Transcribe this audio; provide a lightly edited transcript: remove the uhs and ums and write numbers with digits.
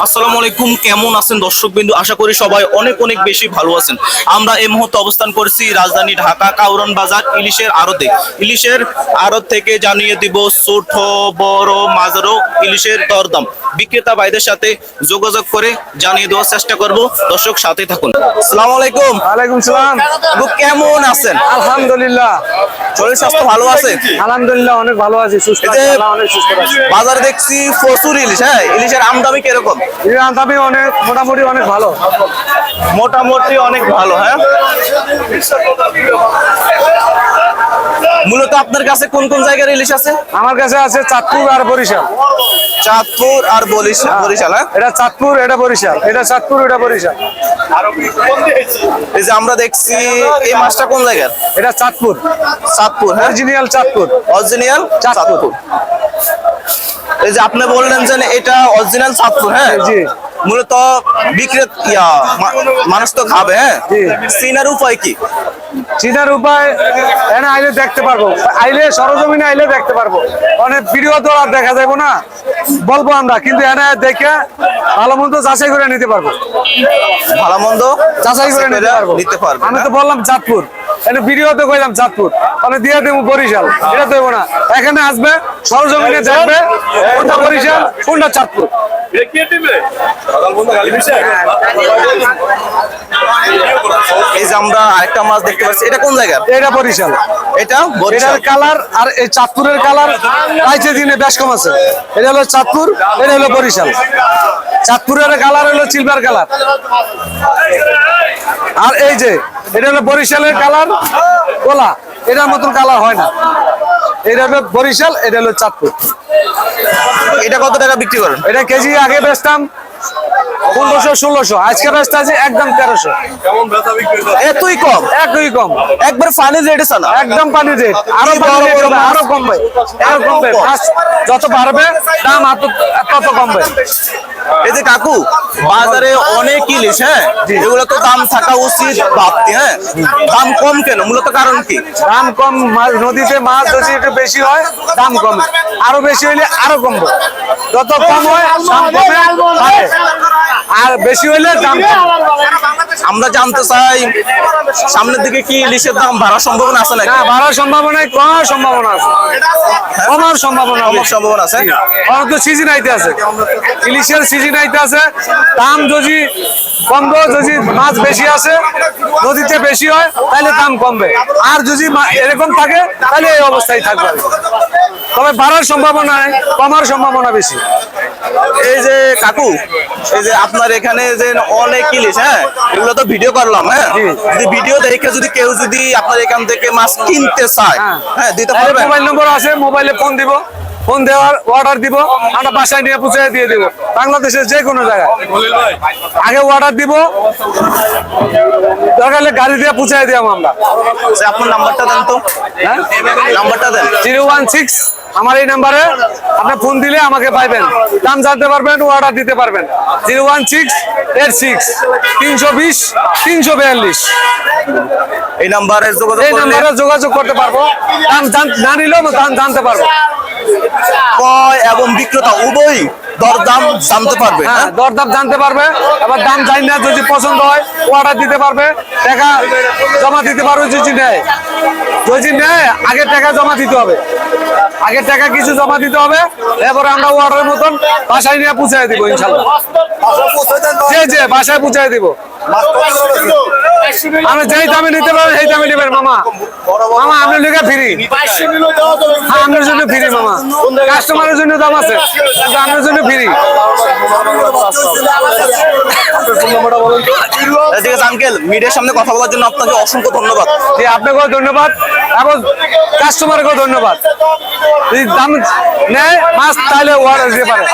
আসসালামু আলাইকুম, কেমন আছেন দর্শকবৃন্দ? আশা করি সবাই অনেক অনেক বেশি ভালো আছেন। আমরা এই মুহূর্তে অবস্থান করছি রাজধানী ঢাকা কাউরান বাজার ইলিশের আড়তে। ইলিশের আড়ত থেকে জানিয়ে দিব ছোট বড় মাঝারো ইলিশের দরদাম। বিক্রেতা ভাইদের সাথে যোগাযোগ করে জানিয়ে দেওয়ার চেষ্টা করব। দর্শক সাথে থাকুন। আসসালামু আলাইকুম। ওয়ালাইকুম সালাম। আপু কেমন আছেন? আলহামদুলিল্লাহ, শরীর স্বাস্থ্য ভালো আছে? আলহামদুলিল্লাহ অনেক ভালো আছি, সুস্থ আছি, আল্লাহ অনেক সুস্থ আছে। বাজারে দেখছি প্রচুর ইলিশ। হ্যাঁ, ইলিশের আমদানি কিরকম? দামি অনেক, মোটামুটি অনেক ভালো। মোটামুটি অনেক ভালো। হ্যাঁ, মূলত আপনার কাছে কোন কোন জায়গার ইলিশ আছে? আমার কাছে আছে চাঁদপুর আর বরিশাল। চাঁদপুর আর বরিশাল। হ্যাঁ, এটা চাঁদপুর, এটা বরিশাল, এটা চাঁদপুর, এটা বরিশাল। এই যে আমরা দেখছি এই মাছটা কোন জায়গার? এটা চাঁদপুর, চাঁদপুর। হ্যাঁ, অরিজিনাল চাঁদপুর, অরিজিনাল চাঁদপুর। এই যে আপনি বললেন যে এটা অরিজিনাল চাঁদপুর। হ্যাঁ জি, মূলত মানুষ তো খাবে। হ্যাঁ, চিনার উপায় কি? চিনার উপায় এনে আইলে দেখতে পারবো, আইলে সরজমিনে আইলে দেখতে পারবো। অনেক ভিডিও তো আর দেখা যাবো না, বলবো আমরা, কিন্তু এনে দেখে ভালো মন্দ যাচাই করে নিতে পারবো। ভালো মন্দ যাচাই করে নিতে পারবো। আমি তো বললাম চাঁদপুর, এনে ভিডিওতে কইলাম চাঁদপুর, তাহলে দিয়ে দেবো বরিশাল, এটা দেবো না। এখানে আসবে, সরজমিনে দেখবে কোনটা বরিশাল কোনটা চাঁদপুর। এই যে আমরা আরেকটা মাছ দেখতে পাচ্ছি, এটা কোন জায়গার? এটা বরিশাল। এটা এটার কালার আর এই চাঁদপুরের কালার পাইছে দিনে বেশ কম আছে। এটা হলো চাঁদপুর, এটা হলো বরিশাল। চাঁদপুরের কালার হলো সিলভার কালার, আর এই যে এটা হলো বরিশালের কালার গোলা, এটার মতন কালার হয় না। এটা হলো বরিশাল, এটা হলো চাঁদপুর। এটা কত টাকা বিক্রি করেন? এটা কেজি আগে বেচতাম 1500-1600, আজকে বেচতে আছে একদম 1300। এতই কম? একই কম, একবার পানি রেট আছে না? একদম পানি রেট। আরো আরো কমবে, আরো কমবে। যত বাড়বে দাম তত কমবে। এই যে কাকু, বাজারে অনেক ইলিশ। হ্যাঁ, এগুলো তো দাম থাকা উচিত ভাবতি। হ্যাঁ, দাম কম কেন? মূলত কারণ কি? দাম কম, নদীতে মাছ যদি একটু বেশি হয় দাম কমে, আরো বেশি হইলে আরো কমবে। যত কম হয় দাম কমে বাড়ে, আর বেশি হইলে দাম কমে। আমরা জানতে চাই সামনের দিকে কি ইলিশের দাম বাড়ার সম্ভাবনা আছে নাকি? না, বাড়ার সম্ভাবনা, কমার সম্ভাবনা আছে, কমার সম্ভাবনা আছে। কারণ তো সিজন আইতে আছে, ইলিশের সিজন আইতে আছে। দাম যদি কমবে, যদি মাছ বেশি আছে, নদীতে বেশি হয়, তাহলে দাম কমবে। আর যদি এরকম থাকে তাহলে এই অবস্থায় থাকবে। তবে বাড়ার সম্ভাবনা নাই, কমার সম্ভাবনা বেশি। এই যে কাকু, এই যে আপনার এখানে যে অনেক ইলিশ, হ্যাঁ, এগুলো তো ভিডিও করলাম। হ্যাঁ, যদি ভিডিও দেখে যদি কেউ যদি আপনার এখান থেকে মাছ কিনতে চায়, হ্যাঁ, দিতে পারবেন? মোবাইল নম্বর আছে, মোবাইলে ফোন দিব, ফোন দেওয়ার অর্ডার দিব, আমরা বাসায় নিয়ে পৌঁছে দিয়ে দিব, বাংলাদেশের যে কোনো জায়গায়। আগে অর্ডার দিব, দরকার হলে গাড়ি দিয়ে পৌঁছে দিলাম আমরা। আপনার নাম্বারটা দেন তো। হ্যাঁ, নাম্বারটা দেন। 016, আমার এই নাম্বারে আপনি ফোন দিলে আমাকে পাইবেন, দাম জানতে পারবেন, অর্ডার দিতে পারবেন। 01686-320-342। এই নাম্বারে যোগাযোগ করতে পারবো, দাম না নিলেও দাম জানতে পারবো। ক্রয় এবং বিক্রেতা উভয়ই দরদাম জানতে পারবে। হ্যাঁ, দরদাম জানতে পারবে। আবার দাম জানি না, যদি পছন্দ হয় অর্ডার দিতে পারবে, টাকা জমা দিতে পারবে। যদি নেয় আগে টাকা জমা দিতে হবে, আগে টাকা কিছু জমা দিতে হবে, এরপরে আমরা অর্ডারের মতন বাসায় নিয়ে পৌঁছায় দিব ইনশাল্লাহ। যে বাসায় পৌঁছায় দিব। আমি যেই দামে নিতে পারবেন সেই দামে নেবেন মামা। মামা আপনার লিখে ফ্রি, আপনার জন্য ফ্রি মামা। কাস্টমারের জন্য দাম আছে, কিন্তু আপনার জন্য ফ্রি। ঠিক আছে আঙ্কেল, মিডিয়ার সামনে কথা বলার জন্য আপনাকে অসংখ্য ধন্যবাদ। আপনাকেও ধন্যবাদ এবং কাস্টমারকেও ধন্যবাদ। যদি দাম নেয় মাছ তাহলে অর্ডার দিতে পারে।